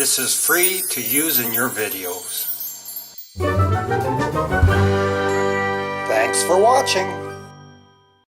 This is free to use in your videos. Thanks for watching.